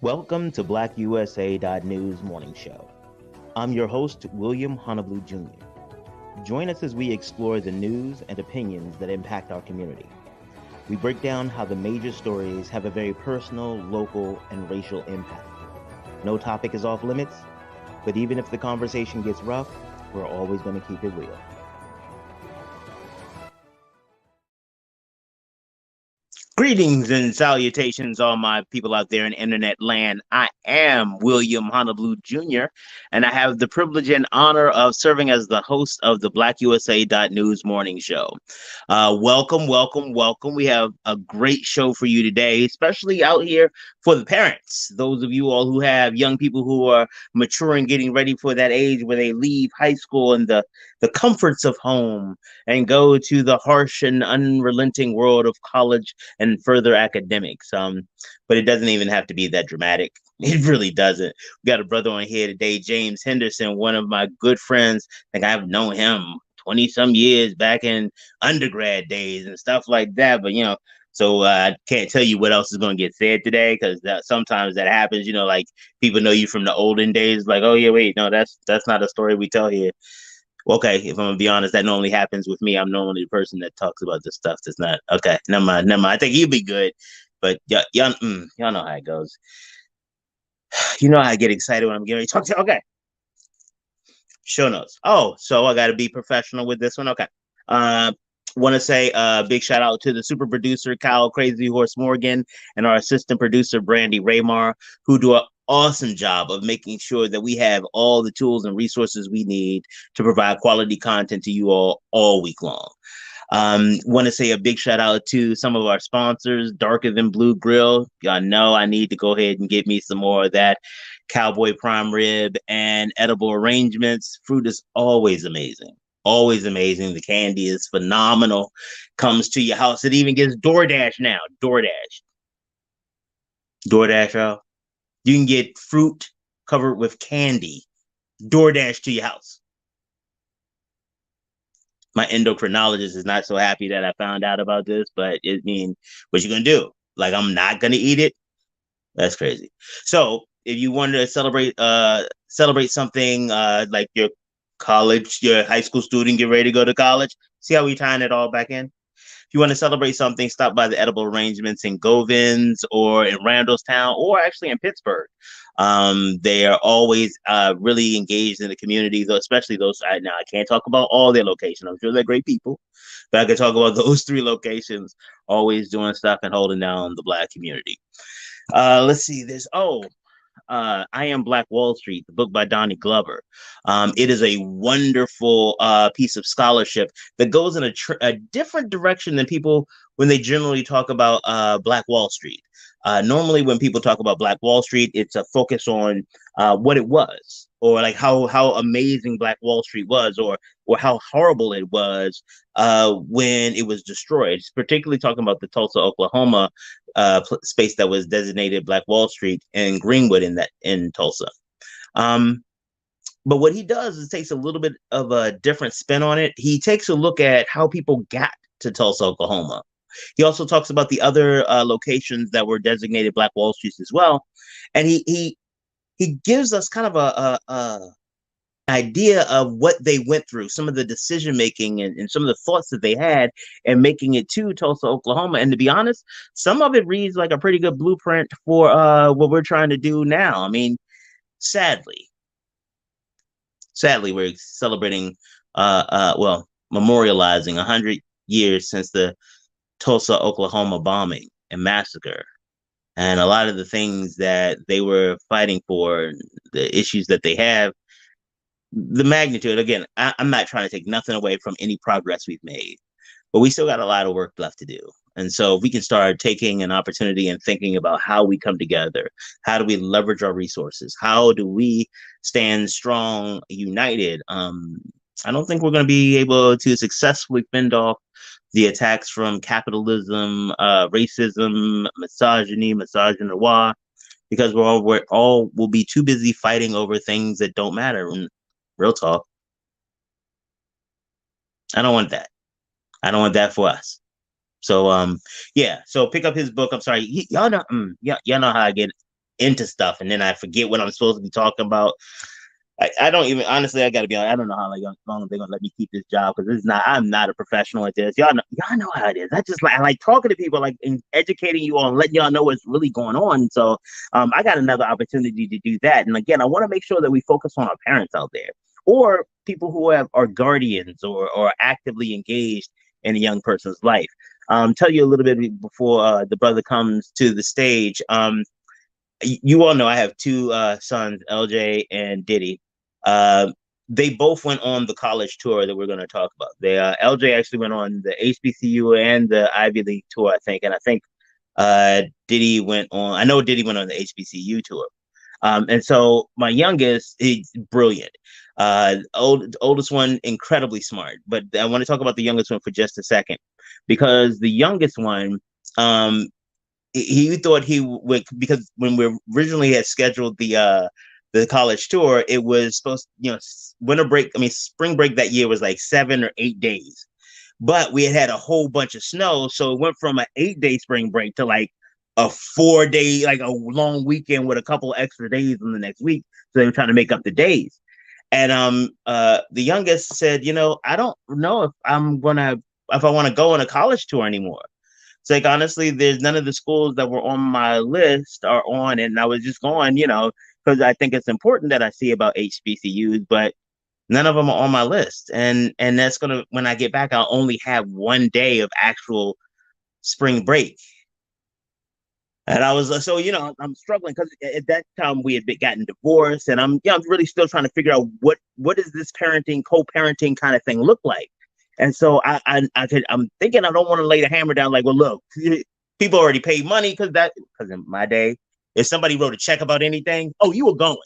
Welcome to BlackUSA.news morning show. I'm your host, William Honolulu Jr. Join us as we explore the news and opinions that impact our community. We break down how the major stories have a very personal, local, and racial impact. No topic is off limits, but even if the conversation gets rough, we're always going to keep it real. Greetings and salutations, all my people out there in internet land. I am William Honolulu Jr., and I have the privilege and honor of serving as the host of the BlackUSA.news morning show. Welcome, welcome, welcome. We have a great show for you today, especially out here for the parents. Those of you all who have young people who are maturing, getting ready for that age where they leave high school and the comforts of home and go to the harsh and unrelenting world of college and further academics. But it doesn't even have to be that dramatic. It really doesn't. We got a brother on here today, James Henderson, one of my good friends. I think I've known him 20 some years back in undergrad days and stuff like that. But so I can't tell you what else is going to get said today because sometimes that happens. Like people know you from the olden days. Like, oh yeah, wait, no, that's not a story we tell here. Okay, if I'm gonna be honest, that normally happens with me. I'm normally the person that talks about this stuff. That's not okay. Never mind, never mind. I think he'll be good, but y'all know how it goes. You know how I get excited when I'm getting ready to talk to. Okay, show notes. Oh, so I got to be professional with this one. Okay. Uh, Want to say a big shout out to the super producer Kyle Crazy Horse Morgan and our assistant producer Brandy Raymar, who do an awesome job of making sure that we have all the tools and resources we need to provide quality content to you all week long. Want to say a big shout out to some of our sponsors, Darker Than Blue Grill. Y'all know I need to go ahead and get me some more of that. Cowboy prime rib and edible arrangements. Fruit is always amazing. Always amazing. The candy is phenomenal. Comes to your house. It even gets DoorDash now. DoorDash, y'all. You can get fruit covered with candy. DoorDash to your house. My endocrinologist is not so happy that I found out about this, but what you gonna do? Like, I'm not gonna eat it? That's crazy. So if you wanted to celebrate something like your high school student, get ready to go to college, see how we tying it all back in? If you want to celebrate something, stop by the Edible Arrangements in Govins or in Randallstown or actually in Pittsburgh. They are always really engaged in the community, though, especially those. Now, I can't talk about all their locations. I'm sure they're great people, but I can talk about those three locations, always doing stuff and holding down the Black community. Let's see. I Am Black Wall Street, the book by Donnie Glover. It is a wonderful piece of scholarship that goes in a different direction than people when they generally talk about Black Wall Street. Normally, when people talk about Black Wall Street, it's a focus on what it was, or like how amazing Black Wall Street was, or how horrible it was when it was destroyed. It's particularly talking about the Tulsa, Oklahoma space that was designated Black Wall Street and Greenwood in Tulsa. But what he does is takes a little bit of a different spin on it. He takes a look at how people got to Tulsa, Oklahoma. He also talks about the other locations that were designated Black Wall Streets as well, and he gives us kind of a idea of what they went through, some of the decision making and some of the thoughts that they had and making it to Tulsa, Oklahoma. And to be honest, some of it reads like a pretty good blueprint for what we're trying to do now. I mean, sadly, we're celebrating, memorializing 100 years since the Tulsa, Oklahoma bombing and massacre. And a lot of the things that they were fighting for, the issues that they have, the magnitude, again, I'm not trying to take nothing away from any progress we've made, but we still got a lot of work left to do. And so if we can start taking an opportunity and thinking about how we come together, how do we leverage our resources? How do we stand strong, united? I don't think we're going to be able to successfully fend off the attacks from capitalism, racism, misogynoir, because we're all will be too busy fighting over things that don't matter. And real talk, I don't want that. I don't want that for us. So yeah. So pick up his book. I'm sorry, y'all know how I get into stuff, and then I forget what I'm supposed to be talking about. I don't even honestly. I got to be honest. I don't know how long they're gonna let me keep this job because it's not. I'm not a professional at this. Y'all know how it is. I like talking to people, like and educating you on, letting y'all know what's really going on. So, I got another opportunity to do that. And again, I want to make sure that we focus on our parents out there or people who are guardians or actively engaged in a young person's life. Tell you a little bit before the brother comes to the stage. You all know I have two sons, LJ and Diddy. Uh, they both went on the college tour that we're going to talk about. LJ actually went on the HBCU and the Ivy League tour, I think, and I think Diddy went on. I know Diddy went on the HBCU tour. And so my youngest, he's brilliant. Oldest one, incredibly smart. But I want to talk about the youngest one for just a second, because the youngest one, he thought he would, because when we originally had scheduled the college tour, it was supposed, winter break. I mean, spring break that year was like 7 or 8 days, but we had a whole bunch of snow, so it went from an 8-day spring break to like a 4-day, like a long weekend with a couple extra days in the next week. So they were trying to make up the days. And the youngest said, I don't know if I want to go on a college tour anymore. It's like, honestly, there's none of the schools that were on my list are on it. And I was just going, because I think it's important that I see about HBCUs, but none of them are on my list. And that's when I get back, I'll only have 1 day of actual spring break. And I was so, I'm struggling because at that time we had gotten divorced, and I'm really still trying to figure out what does this co-parenting kind of thing look like. And so I'm thinking I don't want to lay the hammer down. Like, well, look, people already paid money because in my day, if somebody wrote a check about anything, oh, you were going.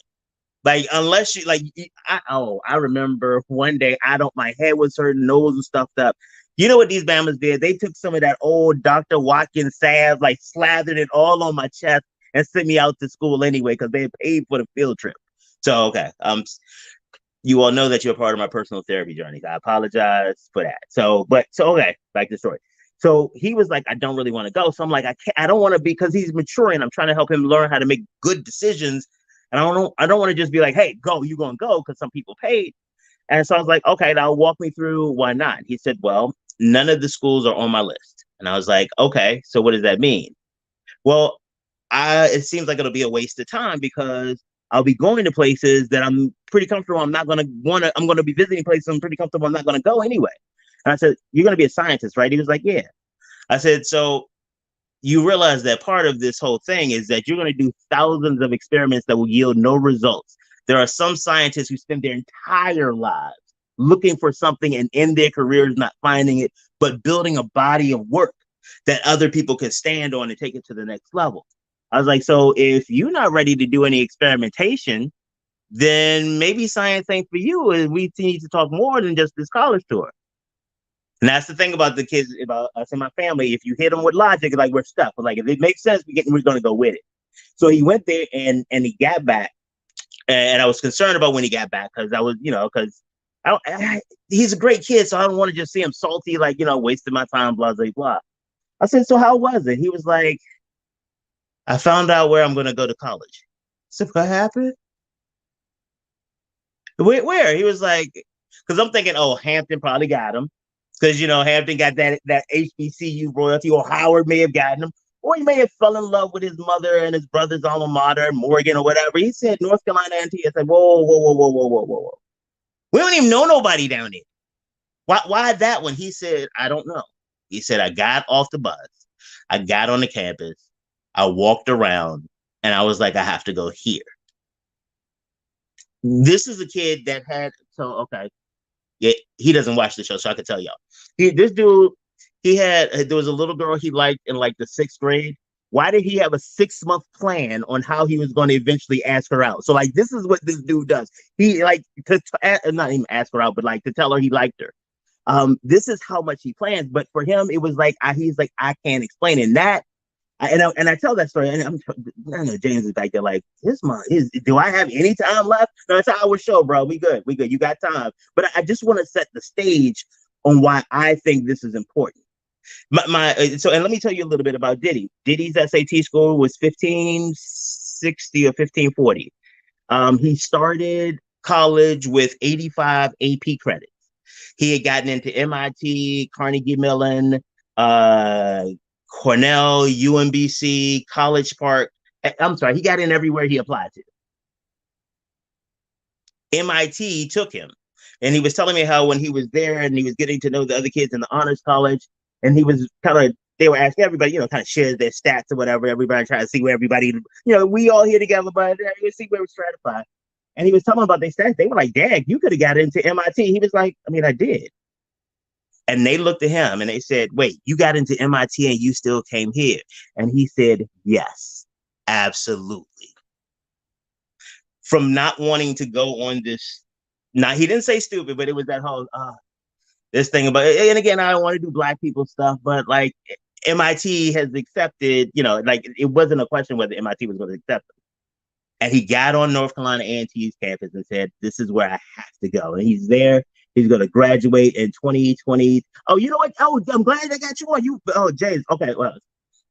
Like, unless you like, I remember one day my head was hurting, nose was stuffed up. You know what these Bammers did? They took some of that old Dr. Watkins salve, like slathered it all on my chest and sent me out to school anyway because they had paid for the field trip. So, okay. You all know that you're part of my personal therapy journey. I apologize for that. So okay, back to the story. So he was like, I don't really want to go. So I'm like, I don't want to be, because he's maturing. I'm trying to help him learn how to make good decisions. And I don't want to just be like, hey, go, you're going to go because some people paid. And so I was like, okay, now walk me through why not. He said, well, none of the schools are on my list. And I was like, okay, so what does that mean? Well, it seems like it'll be a waste of time because I'll be going to places that I'm pretty comfortable. I'm going to be visiting places I'm pretty comfortable. I'm not going to go anyway. And I said, you're going to be a scientist, right? He was like, yeah. I said, so you realize that part of this whole thing is that you're going to do thousands of experiments that will yield no results. There are some scientists who spend their entire lives looking for something and in their careers not finding it, but building a body of work that other people can stand on and take it to the next level. I was like, so if you're not ready to do any experimentation, then maybe science ain't for you, and we need to talk more than just this college tour. And that's the thing about the kids, about us and my family. If you hit them with logic, like, we're stuck. But like, if it makes sense, we're going to go with it. So he went there and he got back. And I was concerned about when he got back because I was, because he's a great kid. So I don't want to just see him salty, like, wasting my time, blah, blah, blah. I said, so how was it? He was like, I found out where I'm going to go to college. I said, what happened? Where? He was like, because I'm thinking, oh, Hampton probably got him. Because, Hampton got that HBCU royalty, or Howard may have gotten him. Or he may have fell in love with his mother and his brother's alma mater, Morgan or whatever. He said North Carolina A&T. I said, whoa, whoa, whoa, whoa, whoa, whoa, whoa, whoa. We don't even know nobody down there. Why that one? He said, I don't know. He said, I got off the bus. I got on the campus. I walked around and I was like, I have to go here. This is a kid that had, okay. Yeah, he doesn't watch the show, so I can tell y'all. There was a little girl he liked in like the 6th grade. Why did he have a 6-month plan on how he was going to eventually ask her out? So like, this is what this dude does. He like not even ask her out, but like to tell her he liked her. This is how much he plans. But for him, it was like, he's like, I can't explain it. And that, and I tell that story, and I know James is back there like, do I have any time left? No, it's an hour show, bro. We good. You got time. But I just want to set the stage on why I think this is important. And let me tell you a little bit about Diddy. Diddy's SAT score was 15, 1560 or 1540. He started college with 85 AP credits. He had gotten into MIT, Carnegie Mellon, Cornell, UMBC, College Park. I'm sorry, he got in everywhere he applied to. MIT took him. And he was telling me how when he was there and he was getting to know the other kids in the honors college, and he was they were asking everybody, kind of share their stats or whatever. Everybody trying to see where everybody, we all here together, but you see where we're stratified. And he was talking about their stats. They were like, Dad, you could have got into MIT. He was like, I mean, I did. And they looked at him and they said, wait, you got into MIT and you still came here? And he said, yes, absolutely. From not wanting to go on this, he didn't say stupid, but it was that whole, this thing about, and again, I don't want to do Black people stuff, but like MIT has accepted, like it wasn't a question whether MIT was going to accept him. And he got on North Carolina A&T's campus and said, this is where I have to go. And he's there. He's going to graduate in 2020. Oh, you know what? Oh, I'm glad I got you on. James. Okay, well,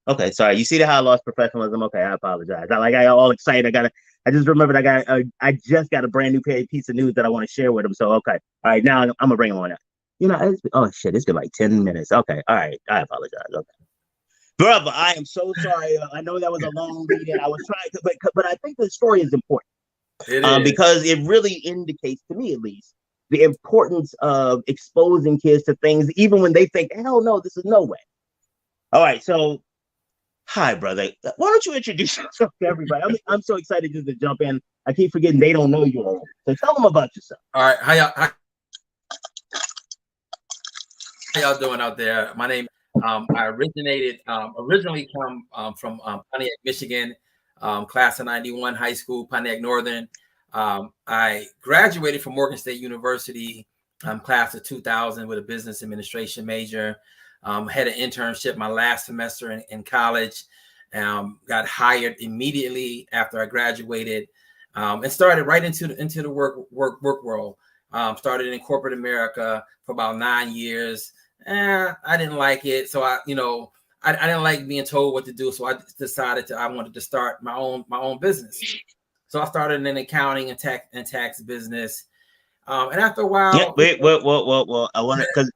okay, sorry. You see how I lost professionalism? Okay, I apologize. I got all excited. I just remembered I just got a brand new piece of news that I want to share with him. So, okay. All right, now I'm going to bring him on up. It's been like 10 minutes. Okay, all right. I apologize. Okay. Brother, I am so sorry. I know that was a long reading. I was trying to, but I think the story is important. It is. Because it really indicates, to me at least, the importance of exposing kids to things, even when they think, hell no, this is no way. All right, so, hi, brother. Why don't you introduce yourself to everybody? I'm so excited just to jump in. I keep forgetting they don't know you all. So tell them about yourself. All right, how y'all doing out there? My name I originally from Pontiac, Michigan, class of 91, high school, Pontiac Northern. I graduated from Morgan State University, class of 2000 with a business administration major. Had an internship my last semester in college. Got hired immediately after I graduated, and started right into the work world. Started in corporate America for about 9 years. I didn't like it, so I didn't like being told what to do. So I decided I wanted to start my own business. So I started in accounting and tax business. And after a while, well, I want to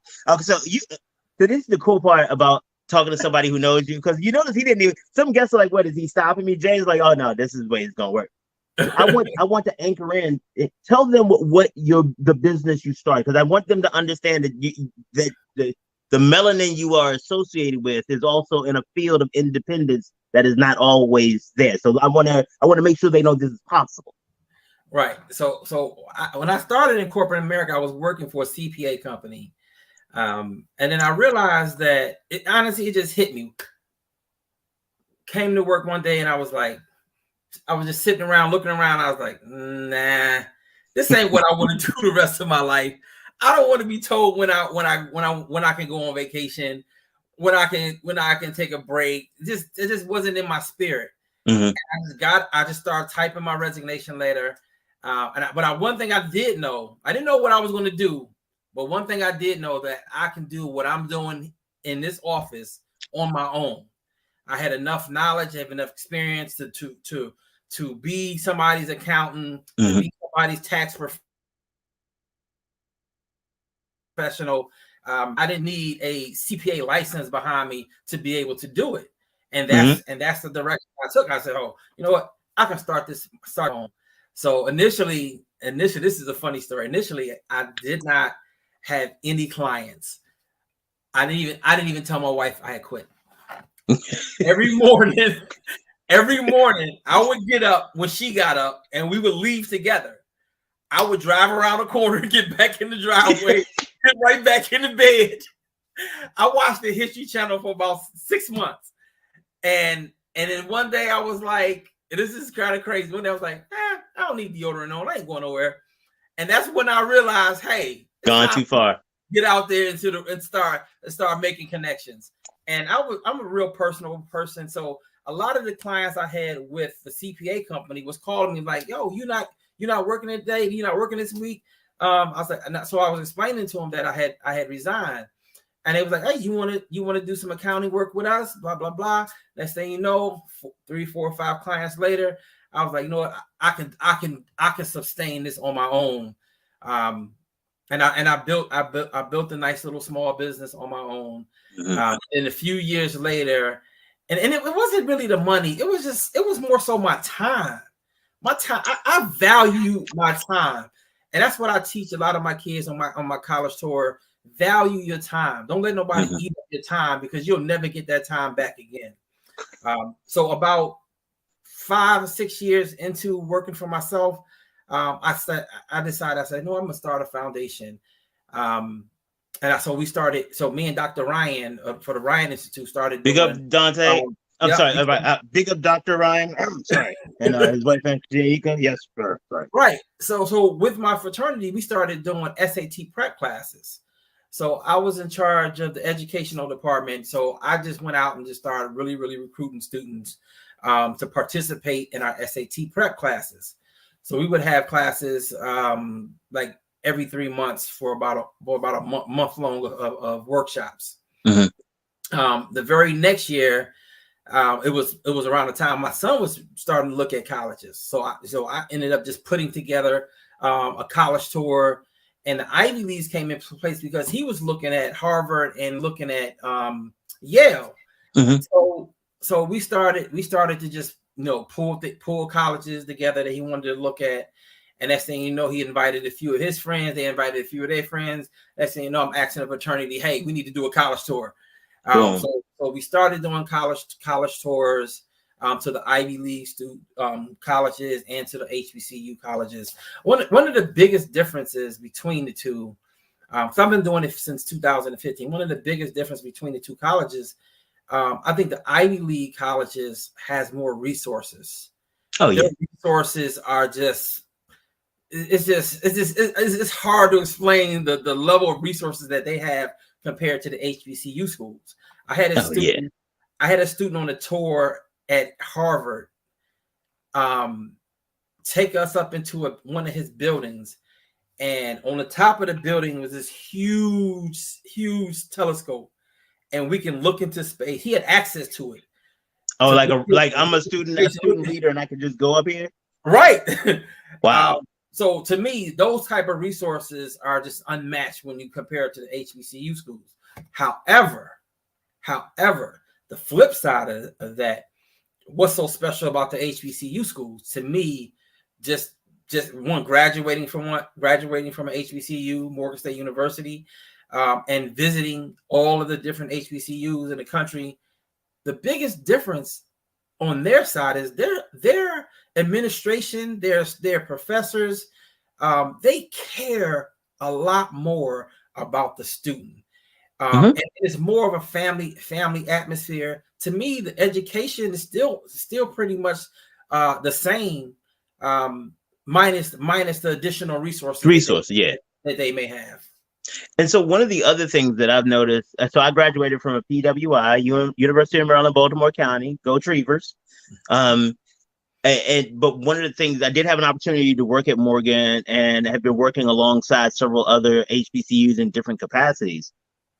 so this is the cool part about talking to somebody who knows you, because you notice he didn't even. Some guests are like, "What is he stopping me?" James like, "Oh no, this is the way it's gonna work." I want to anchor in. Tell them what the business you started, because I want them to understand that the melanin you are associated with is also in a field of independence that is not always there. So I want to make sure they know this is possible. Right. So when I started in corporate America, I was working for a CPA company, and then I realized that it just hit me. Came to work one day and I was just sitting around, looking around. I was like, nah, this ain't what I want to do the rest of my life. I don't want to be told when I can go on vacation, when I can take a break. It just wasn't in my spirit. Mm-hmm. I just started typing my resignation letter. But one thing I did know, I didn't know what I was going to do, but one thing I did know, that I can do what I'm doing in this office on my own. I had enough knowledge, I have enough experience to be somebody's accountant, mm-hmm. to be somebody's tax professional. I didn't need a CPA license behind me to be able to do it. And that's the direction I took. I said, oh, you know what? I can start on. So initially, this is a funny story. Initially, I did not have any clients. I didn't even tell my wife I had quit. Every morning, I would get up when she got up, and we would leave together. I would drive around the corner, get back in the driveway, get right back in the bed. I watched the History Channel for about 6 months. And then one day I was like, this is kind of crazy. One day I was like, I don't need deodorant on. I ain't going nowhere. And that's when I realized, hey, gone too far. Get out there and start making connections. And I'm a real personal person. So a lot of the clients I had with the CPA company was calling me like, yo, you're not working today. You're not working this week. I was like, so I was explaining to them that I had resigned. And they was like, hey, you want to do some accounting work with us? Blah, blah, blah. Next thing you know, 3, 4, 5 clients later, I was like, you know what, I can sustain this on my own. And I built a nice little small business on my own. And a few years later, and it wasn't really the money. It was more so my time. My time. I value my time, and that's what I teach a lot of my kids on my college tour. Value your time. Don't let nobody eat up your time, because you'll never get that time back again. So about 5 or 6 years into working for myself, I decided, no, I'm gonna start a foundation. So we started. So me and Dr. Ryan for the Ryan Institute started. Big up Dante. I'm sorry. Big up Dr. Ryan. I'm sorry. And his wife, Janika. Yes, sir. Sorry. Right. So with my fraternity, we started doing SAT prep classes. So I was in charge of the educational department. So I just went out and just started really, really recruiting students to participate in our SAT prep classes. So we would have classes like every 3 months for about a month long of workshops. The very next year, it was around the time my son was starting to look at colleges. So I ended up just putting together a college tour, and the Ivy Leagues came into place because he was looking at Harvard and looking at Yale. So we started to just pull colleges together that he wanted to look at. And next thing you know, he invited a few of his friends. They invited a few of their friends. Next thing you know, I'm asking a fraternity, hey, we need to do a college tour. So we started doing college tours to the Ivy League colleges and to the HBCU colleges. One of the biggest differences between the two, so I've been doing it since 2015. One of the biggest differences between the two colleges, I think the Ivy League colleges has more resources. Oh yeah, their resources are just. It's hard to explain the level of resources that they have compared to the HBCU schools. I had a student on a tour at Harvard take us up into one of his buildings, and on the top of the building was this huge telescope, and we can look into space. He had access to it. Oh, like I'm a student leader, and I can just go up here. Right. Wow. So to me, those type of resources are just unmatched when you compare it to the HBCU schools. However, the flip side of that, what's so special about the HBCU schools, to me, just one graduating from an HBCU, Morgan State University, and visiting all of the different HBCUs in the country, the biggest difference on their side is their administration, their professors, they care a lot more about the student. And it's more of a family atmosphere. To me, the education is still pretty much the same, minus the additional resources that they may have. And so one of the other things that I've noticed, so I graduated from a PWI, University of Maryland, Baltimore County, go Treevers. But one of the things, I did have an opportunity to work at Morgan and have been working alongside several other HBCUs in different capacities.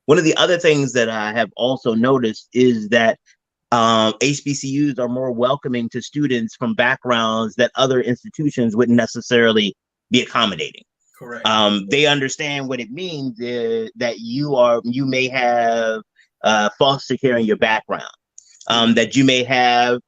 One of the other things that I have also noticed is that HBCUs are more welcoming to students from backgrounds that other institutions wouldn't necessarily be accommodating. Correct. They understand what it means that you may have foster care in your background, that you may have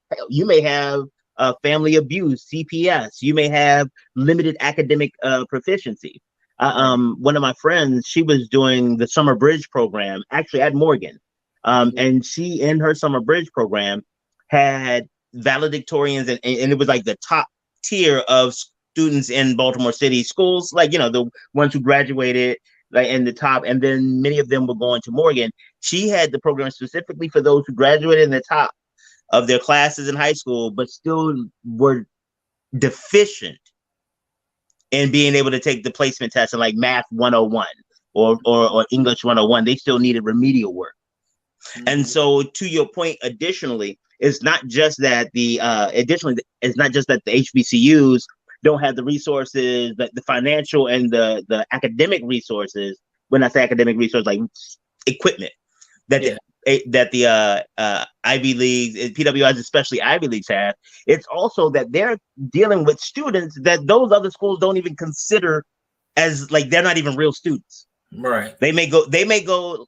family abuse, CPS, you may have limited academic proficiency. One of my friends, she was doing the summer bridge program actually at Morgan, and she in her summer bridge program had valedictorians, and it was like the top tier of students in Baltimore City schools, like, the ones who graduated like in the top, and then many of them were going to Morgan. She had the program specifically for those who graduated in the top of their classes in high school, but still were deficient in being able to take the placement test in like Math 101 or English 101. They still needed remedial work. And so, to your point, additionally, it's not just that the HBCUs don't have the resources, the financial and the academic resources. When I say academic resources, like equipment, that that the Ivy Leagues, PWIs, especially Ivy Leagues, have. It's also that they're dealing with students that those other schools don't even consider as like they're not even real students. Right. They may go.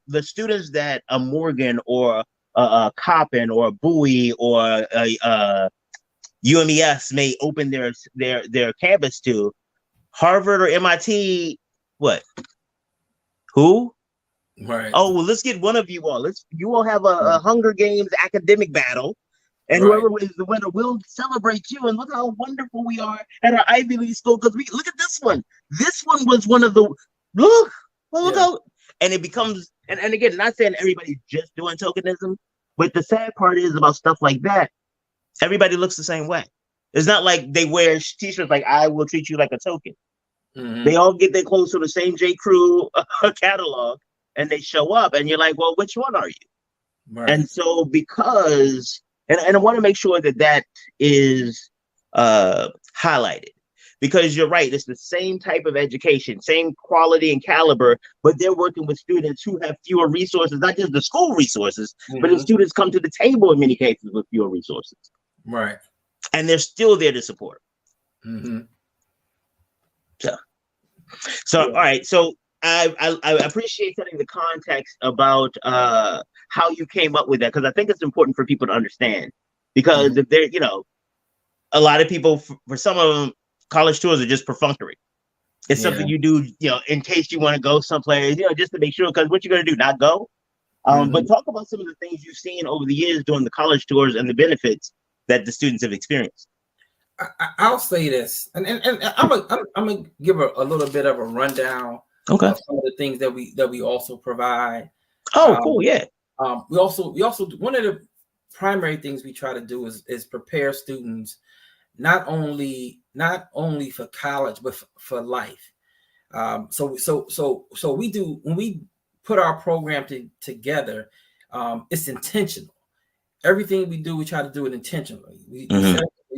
The students that a Morgan or a Coppin or a Bowie or a UMES may open their campus to. Harvard or MIT, what? Who? Right. Oh, well, let's get one of you all. You all have a Hunger Games academic battle, and Right. whoever is the winner will celebrate you. And look how wonderful we are at our Ivy League school, because we look at this one. This one was one of the look how, and it becomes and again, not saying everybody's just doing tokenism, but the sad part is about stuff like that. Everybody looks the same way. It's not like they wear t-shirts like "I will treat you like a token." Mm-hmm. They all get their clothes to the same J. Crew catalog, and they show up, and you're like, well, which one are you? Right. And so because, and I want to make sure that is highlighted, because you're right, it's the same type of education, same quality and caliber, but they're working with students who have fewer resources, not just the school resources, but the students come to the table in many cases with fewer resources. Right. And they're still there to support. Mm-hmm. So all right. So I appreciate setting the context about how you came up with that, because I think it's important for people to understand. Because if they're, a lot of people, for some of them, college tours are just perfunctory. It's something you do, in case you want to go someplace, just to make sure. Because what you're going to do, not go. But talk about some of the things you've seen over the years during the college tours and the benefits that the students have experienced. I'll say this, and I'm gonna give a little bit of a rundown of some of the things that we also provide. Cool, yeah. We also one of the primary things we try to do is prepare students not only for college but for life. So we do, when we put our program together, it's intentional. Everything we do, we try to do it intentionally. We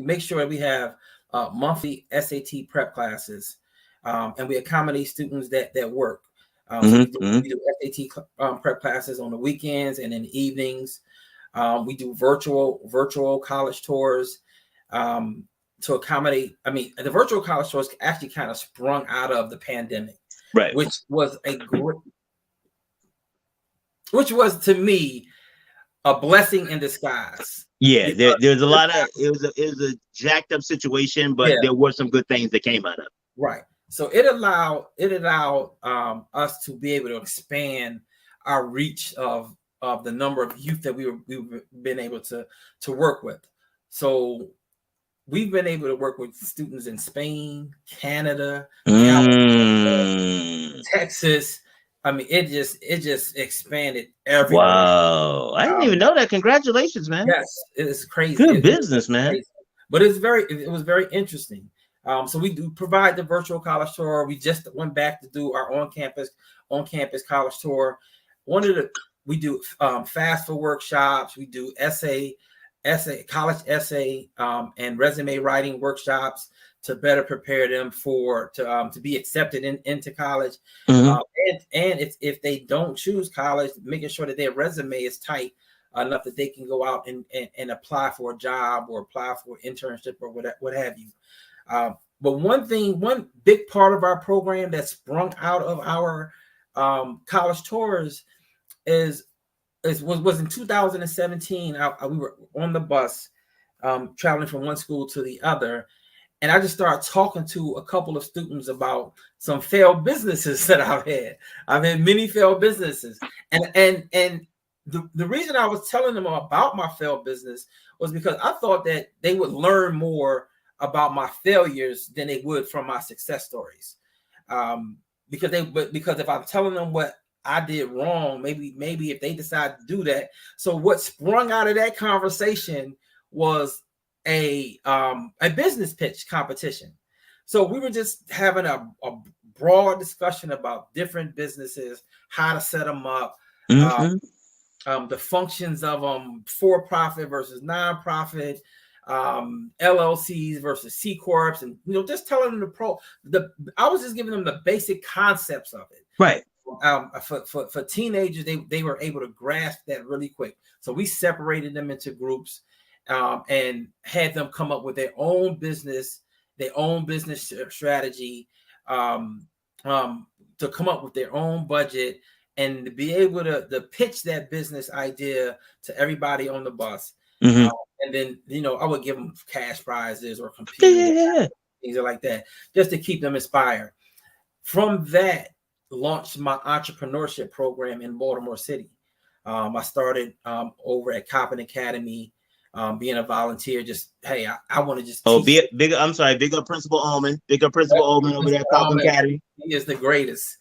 make sure that we have monthly SAT prep classes, and we accommodate students that work. So we do SAT prep classes on the weekends and in the evenings. We do virtual college tours to accommodate. I mean, the virtual college tours actually kind of sprung out of the pandemic, right? Which was to me a blessing in disguise. Yeah, there's a lot of it was a jacked up situation, but there were some good things that came out of it. Right. So it allowed us to be able to expand our reach of the number of youth that we've been able to work with. So we've been able to work with students in Spain, Canada, California, Texas. I mean, it just expanded everywhere. Wow, I didn't even know that. Congratulations, man. Yes, it's crazy. Good business, man. Crazy. But it was very interesting. So we do provide the virtual college tour. We just went back to do our on-campus college tour. We do FAFSA workshops. We do college essay, and resume writing workshops to better prepare them to be accepted into college. And if they don't choose college, making sure that their resume is tight enough that they can go out and apply for a job or apply for an internship or what have you. But one big part of our program that sprung out of our college tours was in 2017. We were on the bus traveling from one school to the other, and I just started talking to a couple of students about some failed businesses that I've had. I've had many failed businesses, and the reason I was telling them about my failed business was because I thought that they would learn more about my failures than they would from my success stories. Because if I'm telling them what I did wrong, maybe if they decide to do that. So what sprung out of that conversation was a business pitch competition. So we were just having a broad discussion about different businesses, how to set them up, the functions of them, for-profit versus non-profit, LLCs versus C corps, and just telling them I was just giving them the basic concepts of it. Right. for teenagers, they were able to grasp that really quick. So we separated them into groups and had them come up with their own business strategy, to come up with their own budget and to be able to pitch that business idea to everybody on the bus. Mm-hmm. And then, I would give them cash prizes or computers, things like that, just to keep them inspired. From that, launched my entrepreneurship program in Baltimore City. I started over at Coppin Academy, being a volunteer. Just, hey, I want to just teach. Big up Principal Ullman. Big up Principal Ullman over there at Coppin Academy. He is the greatest.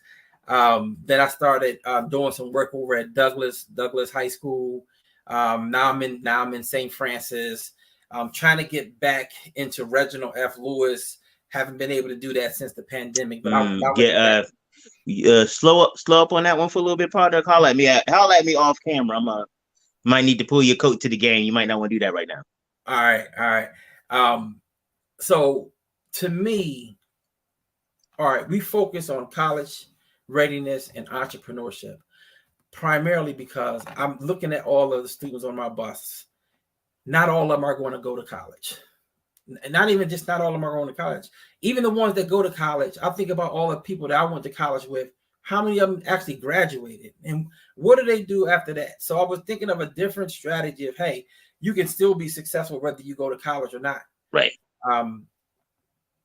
Then I started doing some work over at Douglas High School. Now I'm in St. Francis. I'm trying to get back into Reginald F. Lewis. Haven't been able to do that since the pandemic. But slow up on that one for a little bit, partner. Holler at me off camera. Might need to pull your coat to the game. You might not want to do that right now. All right. So to me, all right, we focus on college readiness and entrepreneurship, primarily because I'm looking at all of the students on my bus. Not all of them are going to go to college. Not even just not all of them are going to college. Even the ones that go to college, I think about all the people that I went to college with. How many of them actually graduated? And what do they do after that? So I was thinking of a different strategy of, hey, you can still be successful whether you go to college or not. Right.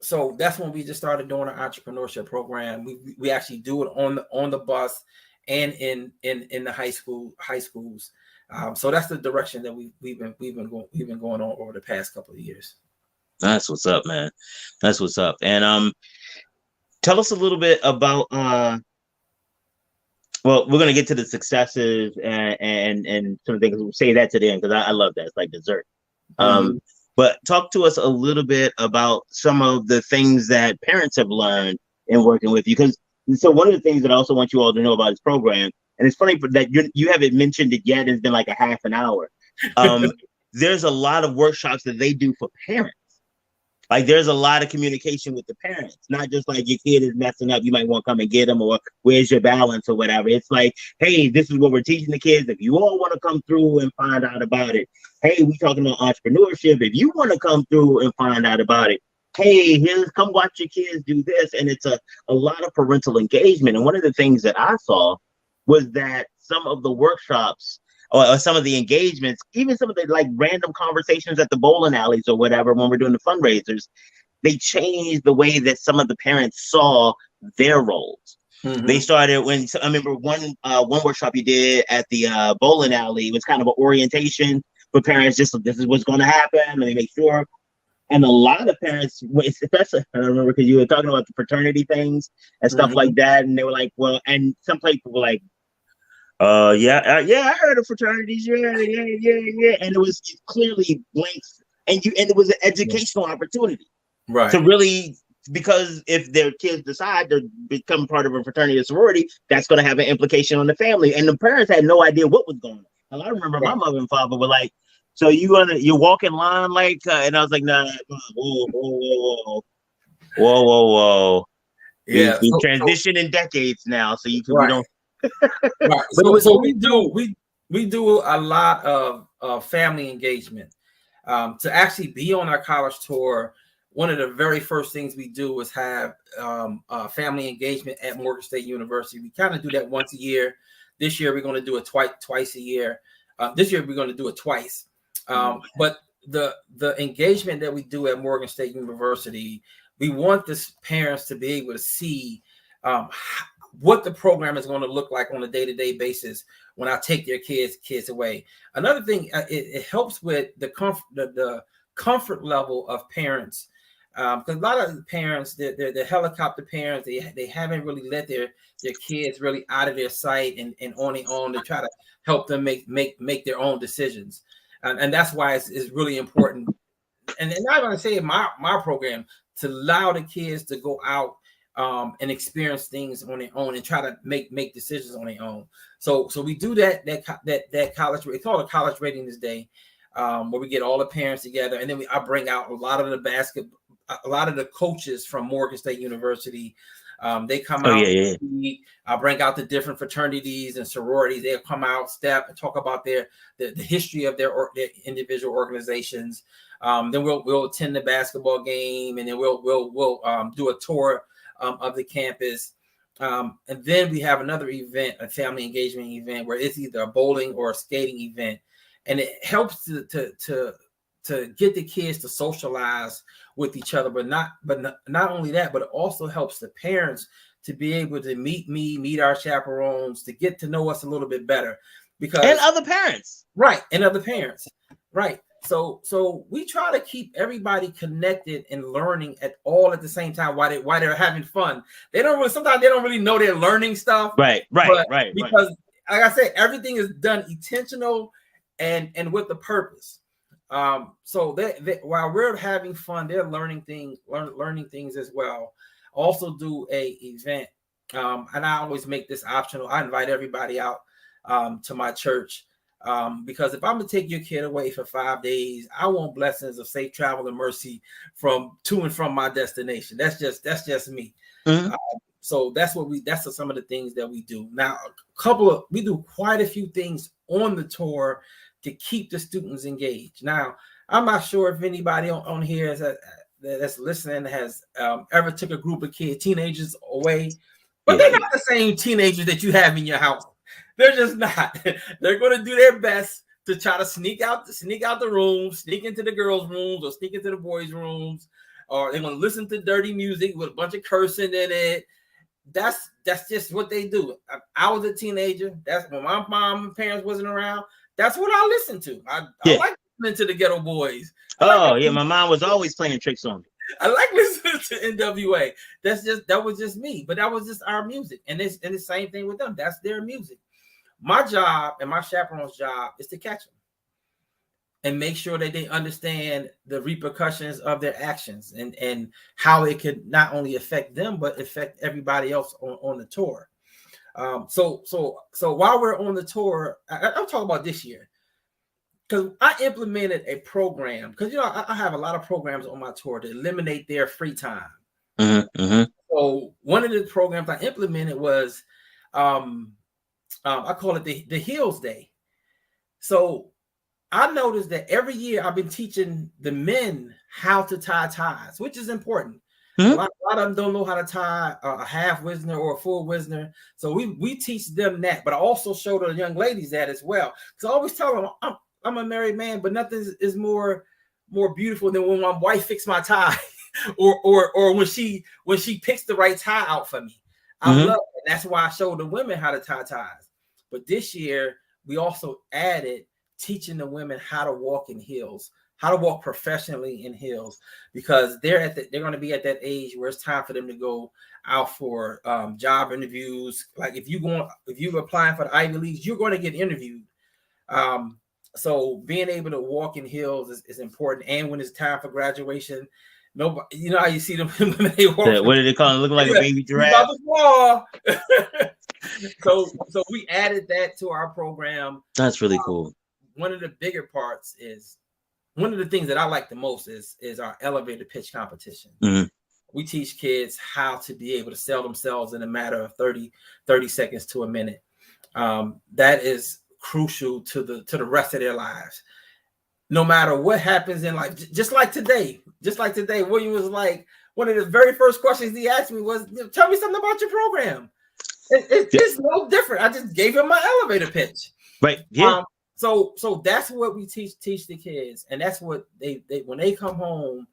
So that's when we just started doing our entrepreneurship program. We actually do it on the bus and in the high schools. So that's the direction that we've been going on over the past couple of years. That's what's up, man. That's what's up. And tell us a little bit about well, we're gonna get to the successes and some things. We'll say that to the end because I love that. It's like dessert. But talk to us a little bit about some of the things that parents have learned in working with you. So one of the things that I also want you all to know about this program, and it's funny that you haven't mentioned it yet. It's been like a half an hour. There's a lot of workshops that they do for parents. Like there's a lot of communication with the parents, not just like your kid is messing up, you might want to come and get them, or where's your balance or whatever. It's like, hey, this is what we're teaching the kids. If you all want to come through and find out about it, hey, we talking about entrepreneurship. If you want to come through and find out about it, hey, come watch your kids do this. And it's a lot of parental engagement. And one of the things that I saw was that some of the workshops or some of the engagements, even some of the like random conversations at the bowling alleys or whatever, when we're doing the fundraisers, they changed the way that some of the parents saw their roles. Mm-hmm. They started I remember one workshop you did at the bowling alley. It was kind of an orientation for parents. Just this is what's going to happen, and they make sure. And a lot of parents, especially I remember because you were talking about the fraternity things and stuff like that, and they were like, well, and some people were like, yeah, I heard of fraternities, yeah, and it was clearly blanks, and it was an educational opportunity, right? To really, because if their kids decide to become part of a fraternity or sorority, that's going to have an implication on the family, and the parents had no idea what was going on. And I remember my mother and father were like, "So you walk in line like," and I was like, "Nah, whoa, yeah, we transition in decades now, so you can we don't." Right. So we do a lot of family engagement. To actually be on our college tour, one of the very first things we do is have family engagement at Morgan State University. We kind of do that once a year. This year we're going to do it twice a year. This year we're going to do it twice. But the engagement that we do at Morgan State University, we want the parents to be able to see what the program is going to look like on a day-to-day basis when I take their kids away. Another thing, it helps with the comfort level of parents, because a lot of the parents, they're helicopter parents. They haven't really let their kids really out of their sight and on their own to try to help them make their own decisions, and that's why it's really important. And I'm going to say in my program to allow the kids to go out and experience things on their own and try to make decisions on their own. So we do that college. We call it College Readiness Day, where we get all the parents together, and then I bring out a lot of the coaches from Morgan State University, They come Oh out. yeah. I'll bring out the different fraternities and sororities. They'll come out, step, and talk about the history of their individual organizations. Then we'll attend the basketball game, and then we'll do a tour of the campus. And then we have another event, a family engagement event, where it's either a bowling or a skating event, and it helps to get the kids to socialize with each other, but not only that, but it also helps the parents to be able to meet our chaperones, to get to know us a little bit better, and other parents, right? And other parents, right? So we try to keep everybody connected and learning at the same time while they're having fun. Sometimes they don't really know they're learning stuff, right. Because like I said, everything is done intentional and with the purpose. So they while we're having fun, they're learning things as well. Also do a event, and I always make this optional. I invite everybody out to my church, because if I'm gonna take your kid away for 5 days, I want blessings of safe travel and mercy to and from my destination. That's just me. Mm-hmm. So that's some of the things that we do. Now, we do quite a few things on the tour to keep the students engaged. Now, I'm not sure if anybody on here that's listening has ever took a group of teenagers away, but they're not the same teenagers that you have in your house. They're just not. They're going to do their best to try to sneak out the room, sneak into the girls' rooms or sneak into the boys' rooms, or they're going to listen to dirty music with a bunch of cursing in it. That's just what they do. I was a teenager. That's when my mom and parents wasn't around. That's what I listened to. I like listening to the Ghetto Boys. My mom was always playing tricks on me. I like listening to NWA. That was just me, but that was just our music. And the same thing with them. That's their music. My job and my chaperone's job is to catch them and make sure that they understand the repercussions of their actions and how it could not only affect them, but affect everybody else on the tour. So while we're on the tour, I'm talking about this year, because I implemented a program, because I have a lot of programs on my tour to eliminate their free time. Mm-hmm. So one of the programs I implemented was I call it the Heels Day. So I noticed that every year I've been teaching the men how to tie ties, which is important. Mm-hmm. A lot of them don't know how to tie a half Wisner or a full Wisner. So we teach them that, but I also show the young ladies that as well. Because I always tell them I'm a married man, but nothing is more beautiful than when my wife fixes my tie or when she picks the right tie out for me. I love it. That's why I show the women how to tie ties. But this year we also added teaching the women how to walk in heels, how to walk professionally in heels, because they're going to be at that age where it's time for them to go out for job interviews. Like if you're applying for the Ivy Leagues, you're going to get interviewed. So being able to walk in heels is important. And when it's time for graduation, nobody, you know how you see them when they walk. What do they call it? Looking like a baby giraffe. So we added that to our program. That's really cool. One of the bigger parts is one of the things that I like the most is our elevator pitch competition. Mm-hmm. We teach kids how to be able to sell themselves in a matter of 30 seconds to a minute. That is crucial to the rest of their lives. No matter what happens in life, just like today, William was like, one of the very first questions he asked me was, tell me something about your program. It's no different. I just gave him my elevator pitch. Right. Yeah. So that's what we teach the kids, and that's what they when they come home,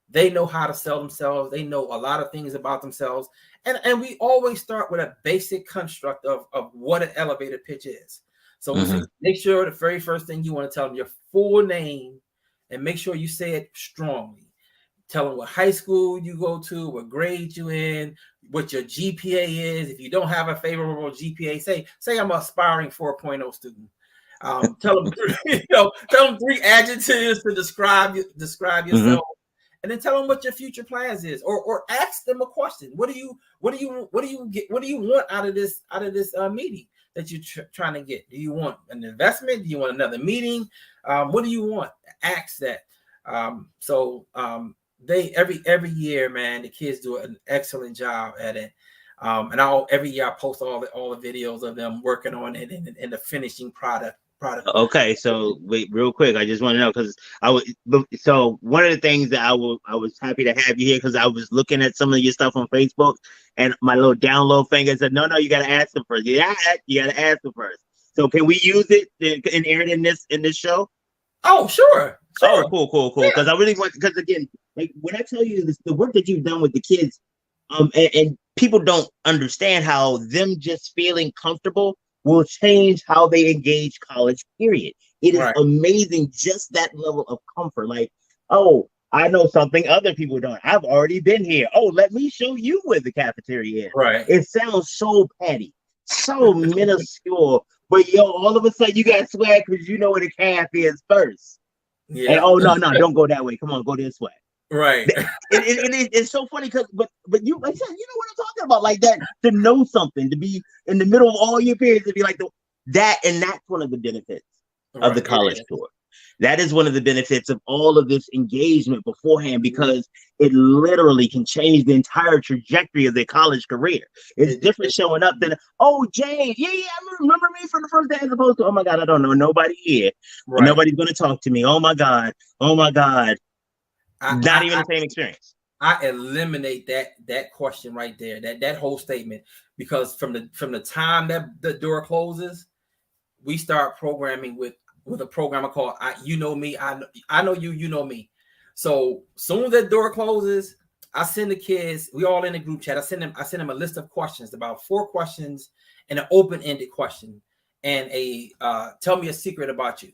they know how to sell themselves. They know a lot of things about themselves, and we always start with a basic construct of what an elevator pitch is. So we say, make sure the very first thing you want to tell them your full name, and make sure you say it strongly. Tell them what high school you go to, what grade you in, what your GPA is. If you don't have a favorable GPA, say I'm an aspiring 4.0 student. Tell them 3 adjectives to describe yourself, and then tell them what your future plans is, or ask them a question. What do you want out of this meeting that you're trying to get? Do you want an investment? Do you want another meeting? What do you want? Ask that. They every year, man, the kids do an excellent job at it. And every year I post all the videos of them working on it and the finishing product. Okay, so wait, real quick, I just want to know because so one of the things that I was happy to have you here because I was looking at some of your stuff on Facebook and my little download finger said, no, you got to ask them first. Yeah, you got to ask them first. So can we use it and air it in this show? Oh, sure. Oh, cool. Because I really want because again, like when I tell you this, the work that you've done with the kids, and people don't understand how them just feeling comfortable will change how they engage college, period. It is amazing just that level of comfort. Like, oh, I know something other people don't. I've already been here. Oh, let me show you where the cafeteria is. Right. It sounds so petty, so minuscule. But yo, all of a sudden you got swag because you know where the caf is first. Yeah. And oh no, don't go that way. Come on, go this way. Right. It's so funny because but you like you know what I'm talking about, like that, to know something, to be in the middle of all your periods, to be like that, and that's one of the benefits of the college tour. That is one of the benefits of all of this engagement beforehand, because it literally can change the entire trajectory of their college career. It's different showing up than, oh, Jane, yeah, remember me from the first day, as opposed to, oh my God, I don't know nobody here. And nobody's going to talk to me. Oh my God. Not even the same experience. I eliminate that question right there, that whole statement, because from the time that the door closes, we start programming with a program called You Know Me, I Know You, You Know Me. So soon as that door closes, I send the kids, we all in the group chat, I send them a list of questions, about 4 questions and an open-ended question and a tell me a secret about you.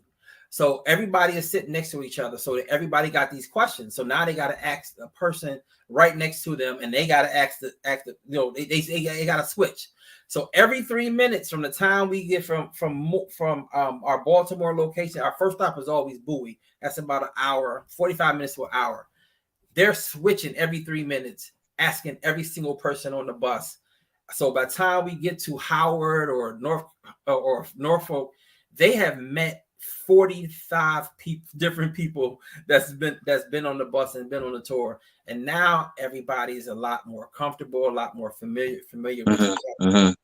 So everybody is sitting next to each other. So everybody got these questions. So now they got to ask the person right next to them, and they got to ask the they got to switch. So every 3 minutes from the time we get from our Baltimore location, our first stop is always Bowie. That's about an hour, 45 minutes to an hour. They're switching every 3 minutes, asking every single person on the bus. So by the time we get to Howard or Norfolk, they have met 45 different people that's been on the bus and been on the tour, and now everybody is a lot more comfortable, a lot more familiar with each other.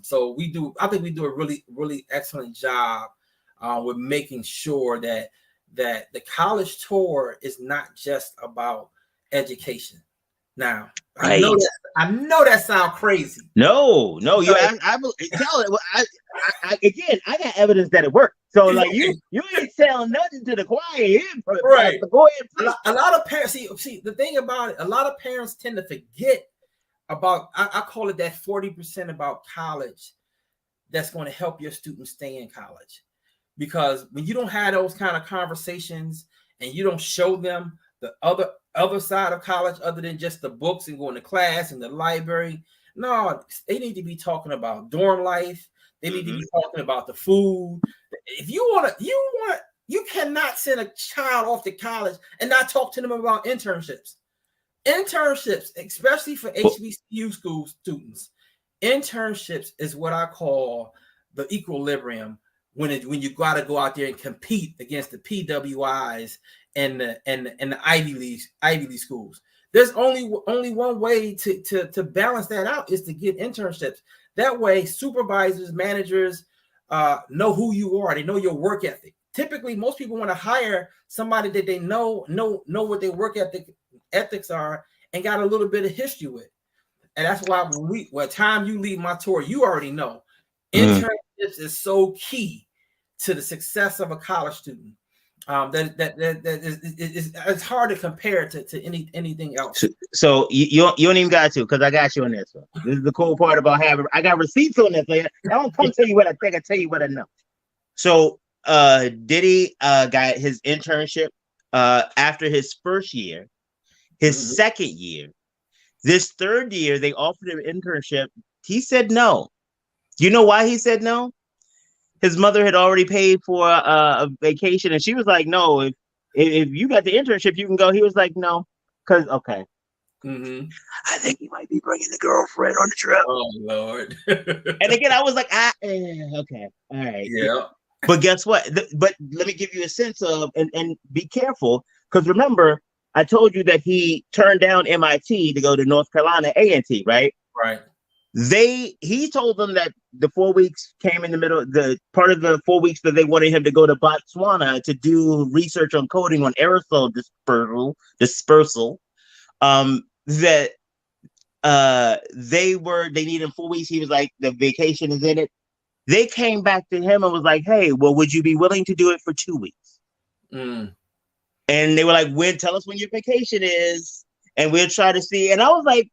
So I think we do a really, really excellent job with making sure that the college tour is not just about education. Now, I know that sounds crazy. No, you. I tell it. Again, I got evidence that it worked. So like you ain't selling nothing to the choir here. Right. Go ahead. A lot of parents see the thing about it. A lot of parents tend to forget about. I call it that 40% about college that's going to help your students stay in college, because when you don't have those kind of conversations and you don't show them the other side of college, other than just the books and going to class and the library. No, they need to be talking about dorm life. They need to be talking about the food. If you cannot send a child off to college and not talk to them about internships. Internships, especially for HBCU school students, internships is what I call the equilibrium when you got to go out there and compete against the PWIs and the Ivy League schools. There's only one way to balance that out, is to get internships. That way, supervisors, managers know who you are. They know your work ethic. Typically, most people want to hire somebody that they know what their work ethics are and got a little bit of history with. And that's why by the time you leave my tour, you already know internships is so key to the success of a college student. It's hard to compare to anything else. So you don't even got to, because I got you on this one. This is the cool part about I got receipts on this. I don't come tell you what I think, I tell you what I know. So Diddy got his internship after his first year, his second year. This third year, they offered him an internship. He said no. You know why he said no? His mother had already paid for a vacation, and she was like, "No, if you got the internship, you can go." He was like, "No, because okay." I think he might be bringing the girlfriend on the trip. Oh Lord! And again, I was like, okay, all right, yeah. But guess what? But let me give you a sense of, and be careful, because remember, I told you that he turned down MIT to go to North Carolina A&T, right? Right. He told them that the 4 weeks came in the middle, the part of the 4 weeks that they wanted him to go to Botswana to do research on coding on aerosol dispersal. That they needed 4 weeks. He was like, the vacation is in it. They came back to him and was like, hey, well, would you be willing to do it for 2 weeks? Mm. And they were like, tell us when your vacation is, and we'll try to see. And I was like,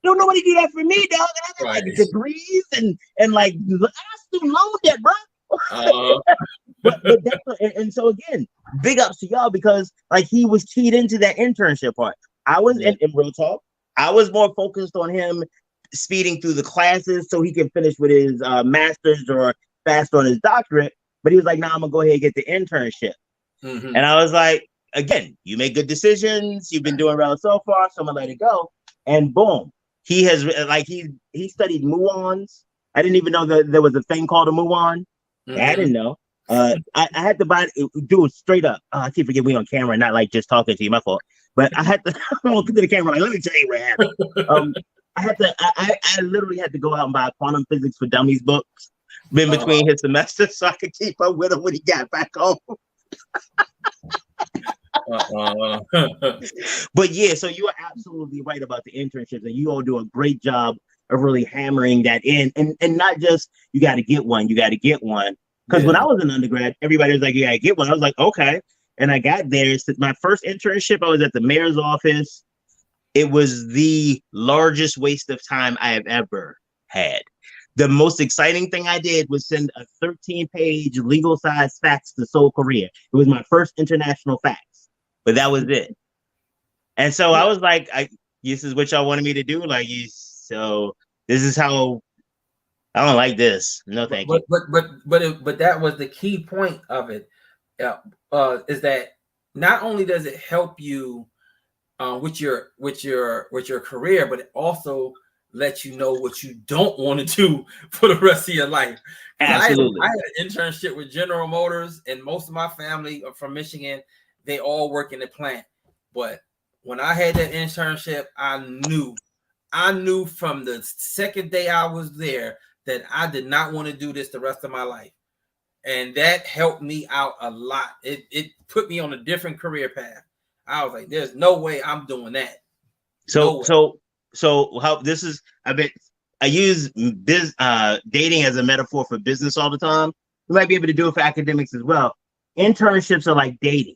don't nobody do that for me, dog. And I got like degrees and like I got student loan debt, bro. And so again, big ups to y'all, because like he was keyed into that internship part. I was in real talk. I was more focused on him speeding through the classes so he can finish with his master's or fast on his doctorate. But he was like, "Nah, I'm gonna go ahead and get the internship." Mm-hmm. And I was like, "Again, you make good decisions. You've been doing well so far, so I'm gonna let it go." And boom. He has like he studied muons. I didn't even know that there was a thing called a muon. Mm-hmm. I didn't know. I had to do it straight up. I keep forgetting we on camera, not like just talking to you. My fault. But I had to look to the camera like, let me tell you what happened. I literally had to go out and buy Quantum Physics for Dummies books in between his semesters so I could keep up with him when he got back home. But yeah, so you are absolutely right about the internships, and you all do a great job of really hammering that in, and not just you got to get one. Because when I was an undergrad, everybody was like, you got to get one. I was like, okay, and I got there. My first internship, I was at the mayor's office. It was the largest waste of time I have ever had. The most exciting thing I did was send a 13-page legal size fax to Seoul, Korea. It was my first international fax. But that was it. And so I was like, this is what y'all wanted me to do? So this is how, I don't like this. No, thank you. But that was the key point of it, is that not only does it help you with your career, but it also lets you know what you don't want to do for the rest of your life. Absolutely. I had an internship with General Motors, and most of my family are from Michigan. They all work in the plant. But when I had that internship, I knew from the second day I was there that I did not want to do this the rest of my life. And that helped me out a lot. It put me on a different career path. I was like, there's no way I'm doing that. So how this is, I use dating as a metaphor for business all the time. You might be able to do it for academics as well. Internships are like dating.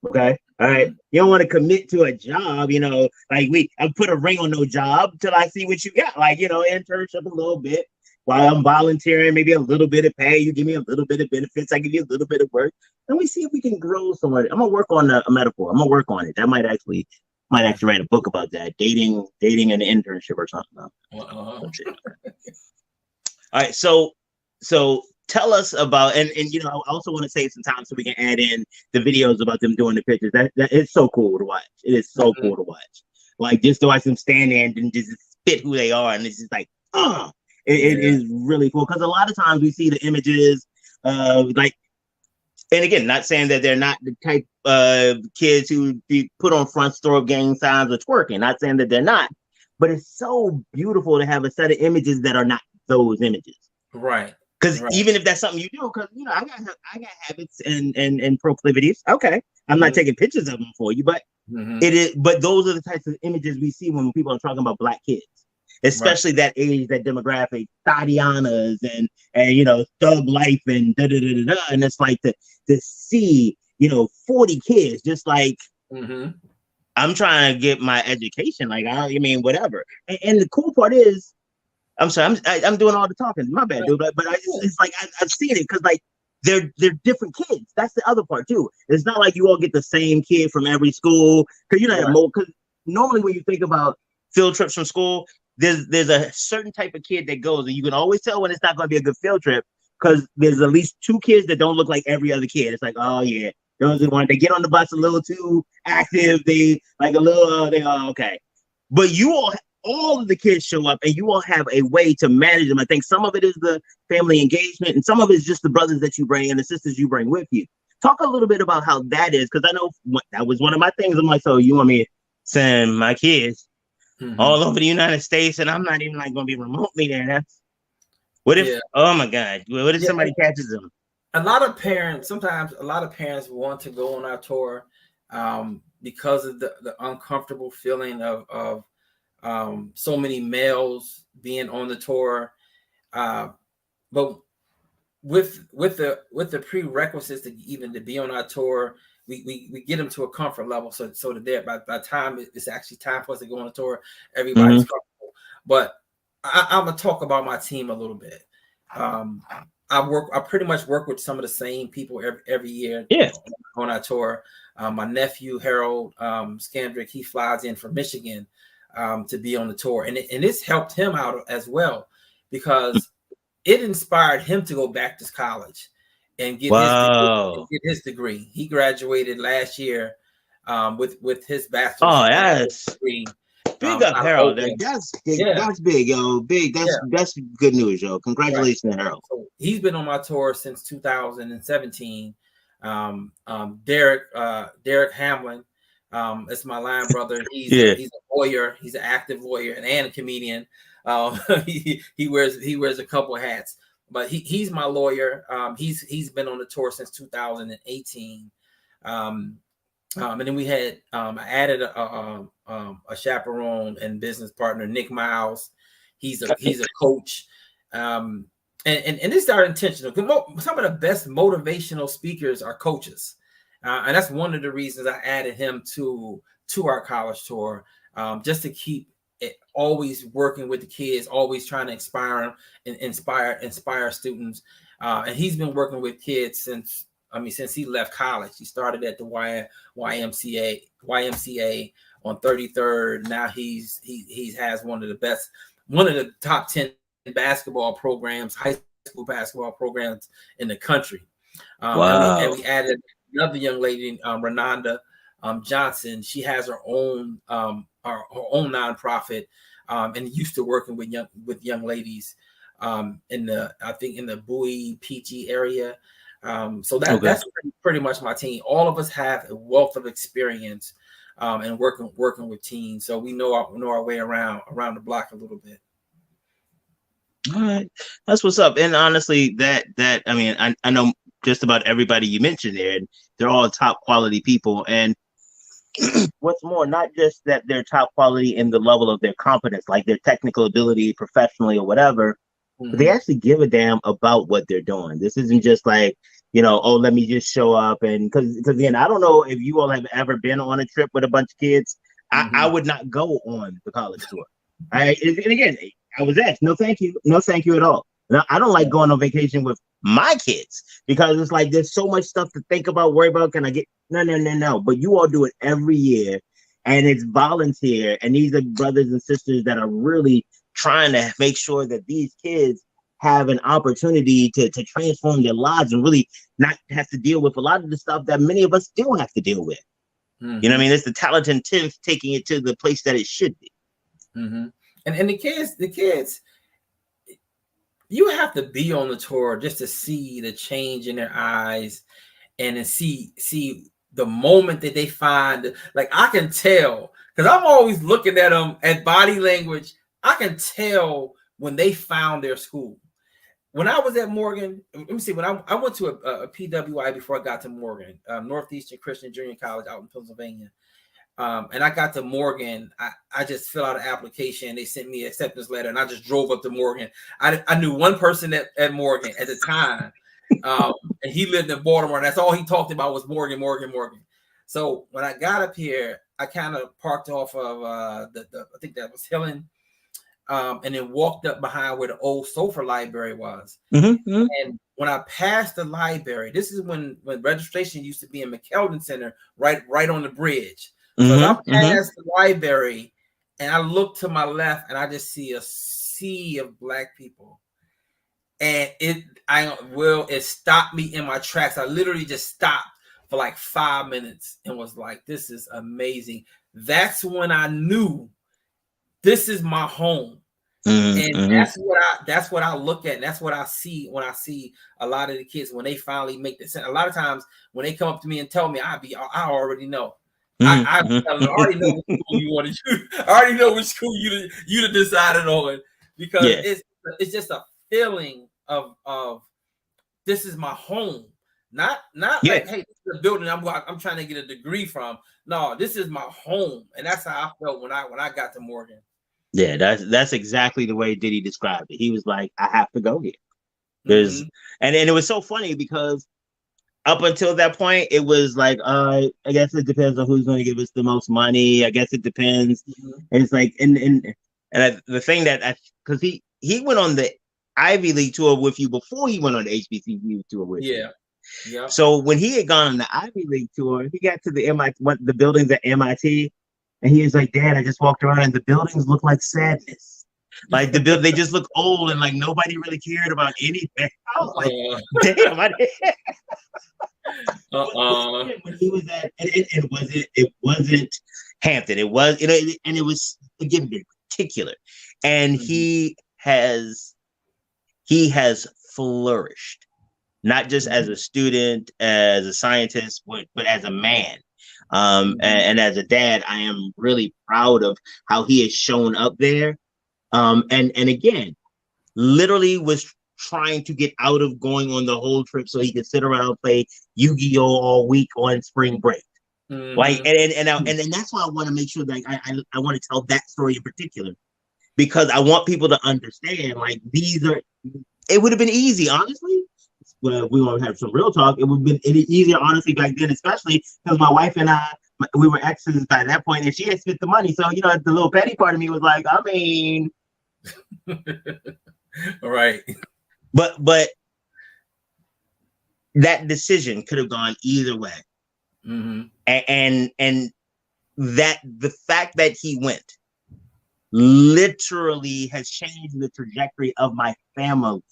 Okay. All right. You don't want to commit to a job, like I put a ring on no job till I see what you got. Like, internship a little bit while I'm volunteering, maybe a little bit of pay. You give me a little bit of benefits. I give you a little bit of work. And we see if we can grow somewhere. I'm going to work on a metaphor. I'm going to work on it. That might actually write a book about that. Dating an internship or something. All right. So tell us about, and I also want to save some time so we can add in the videos about them doing the pictures. That it's so cool to watch. It is so cool to watch. Like just to watch them stand there and just spit who they are, and it's just like, it is really cool, because a lot of times we see the images like, and again, not saying that they're not the type of kids who be put on front store gang signs or twerking. Not saying that they're not, but it's so beautiful to have a set of images that are not those images. Right. Because even if that's something you do, because I got habits and proclivities. Okay, I'm not taking pictures of them for you, but it is. But those are the types of images we see when people are talking about Black kids, especially that age, that demographic, Tatianas and thug life and da da da da da. And it's like to see 40 kids just like I'm trying to get my education. Like whatever. And the cool part is, I'm sorry, I'm doing all the talking. My bad, dude. But it's like I've seen it, because like they're different kids. That's the other part too. It's not like you all get the same kid from every school, because because normally when you think about field trips from school, there's a certain type of kid that goes, and you can always tell when it's not going to be a good field trip, because there's at least 2 kids that don't look like every other kid. It's like, oh yeah, those are the ones they get on the bus a little too active. They like a little okay, but you all of the kids show up, and you all have a way to manage them. I think some of it is the family engagement, and some of it is just the brothers that you bring and the sisters you bring with you. Talk a little bit about how that is, because I know that was one of my things. I'm like, so you want me to send my kids all over the United States, and I'm not even like going to be remotely there. That's what if? Yeah. Oh my God! What if Yeah. somebody catches them? Sometimes a lot of parents want to go on our tour because of the uncomfortable feeling of so many males being on the tour. But with the prerequisites to even to be on our tour, we get them to a comfort level so that by the time it's actually time for us to go on a tour, everybody's comfortable. But I'm gonna talk about my team a little bit. I pretty much work with some of the same people every year on our tour. My nephew Harold Scandrick, he flies in from Michigan to be on the tour, and it's helped him out as well because it inspired him to go back to college and get his degree. He graduated last year with his bachelor's degree. Big up, Harold. That's big, yo. Big. That's good news, yo. Congratulations, Harold. So he's been on my tour since 2017. Derek Hamlin, it's my line brother. He's a lawyer. He's an active lawyer and a comedian. He wears a couple of hats, but he's my lawyer. He's been on the tour since 2018. And then we had I added a chaperone and business partner, Nick Miles. He's a coach, and this is our intentional. Some of the best motivational speakers are coaches, and that's one of the reasons I added him to our college tour, just to keep it always working with the kids, always trying to inspire them and inspire students. And he's been working with kids since he left college. He started at the YMCA on 33rd. Now he has one of the top 10 basketball programs, high school basketball programs in the country. And we added another young lady, Renanda Johnson. She has her own nonprofit, and used to working with young ladies in the Bowie PG area. So that's pretty much my team. All of us have a wealth of experience and working with teens, so we know our way around the block a little bit. All right, that's what's up. And honestly, I know just about everybody you mentioned there, and they're all top quality people. And what's more, not just that they're top quality in the level of their competence, like their technical ability, professionally or whatever, but they actually give a damn about what they're doing. This isn't just like, let me just show up. And because again, I don't know if you all have ever been on a trip with a bunch of kids. I would not go on the college tour. And again, I was asked, no, thank you at all. Now, I don't like going on vacation with my kids because it's like there's so much stuff to think about, worry about. Can I get no? But you all do it every year, and it's volunteer. And these are brothers and sisters that are really trying to make sure that these kids have an opportunity to transform their lives and really not have to deal with a lot of the stuff that many of us still have to deal with. You know what I mean? It's the talented TIF taking it to the place that it should be. And the kids, you have to be on the tour just to see the change in their eyes and to see the moment that they find. Like, I can tell, because I'm always looking at them at body language. I can tell when they found their school. When I was at Morgan, let me see, when I went to a PWI before I got to Morgan, Northeastern Christian Junior College out in Pennsylvania. And I got to Morgan. I just filled out an application. They sent me an acceptance letter, and I just drove up to Morgan. I knew one person at Morgan at the time, and he lived in Baltimore. And that's all he talked about was Morgan. So when I got up here, I kind of parked off of I think that was Hillen, and then walked up behind where the old Sofer Library was. And when I passed the library, this is when registration used to be in McKeldin Center, right on the bridge. So I passed the library, and I look to my left, and I just see a sea of Black people, and it stopped me in my tracks. I literally just stopped for like 5 minutes and was like, "This is amazing." That's when I knew this is my home, and that's what I look at, and that's what I see when I see a lot of the kids when they finally make the sense. A lot of times when they come up to me and tell me, I already know. I already know which school you want to. I already know which school you decided on, because it's just a feeling of this is my home. Not like, hey, this is a building I'm trying to get a degree from. No, this is my home, and that's how I felt when I got to Morgan. Yeah, that's exactly the way Diddy described it. He was like, I have to go here. There's and it was so funny because up until that point, it was like, I guess it depends on who's going to give us the most money. I guess it depends. And it's like, the thing that because he went on the Ivy League tour with you before he went on the HBCU tour with you. Yeah. So when he had gone on the Ivy League tour, he got to the the buildings at MIT, and he was like, Dad, I just walked around and the buildings look like sadness. Like they just look old and like nobody really cared about anything. I was like, damn, I didn't. When he was at, it wasn't Hampton. It was, and it was, again, very particular. And he has flourished, not just as a student, as a scientist, but as a man. And as a dad, I am really proud of how he has shown up there. And again, literally was trying to get out of going on the whole trip so he could sit around and play Yu-Gi-Oh all week on spring break. Like, and that's why I want to make sure that I want to tell that story in particular, because I want people to understand, like, it would have been easy, honestly. Well, we want to have some real talk. It would have been easier, honestly, back then, especially because my wife and I, we were exes by that point, and she had spent the money. So, the little petty part of me was like, I mean, all right. But that decision could have gone either way. And that the fact that he went literally has changed the trajectory of my family's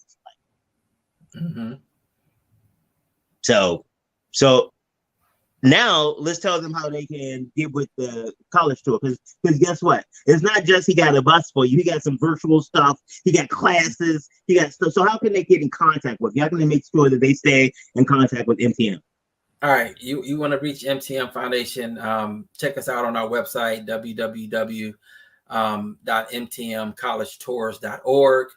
life. So now let's tell them how they can get with the college tour. Because guess what? It's not just he got a bus for you. He got some virtual stuff. He got classes. He got stuff. So how can they get in contact with you? How can they make sure that they stay in contact with MTM? All right. You want to reach MTM Foundation. Check us out on our website, www.mtmcollegetours.org.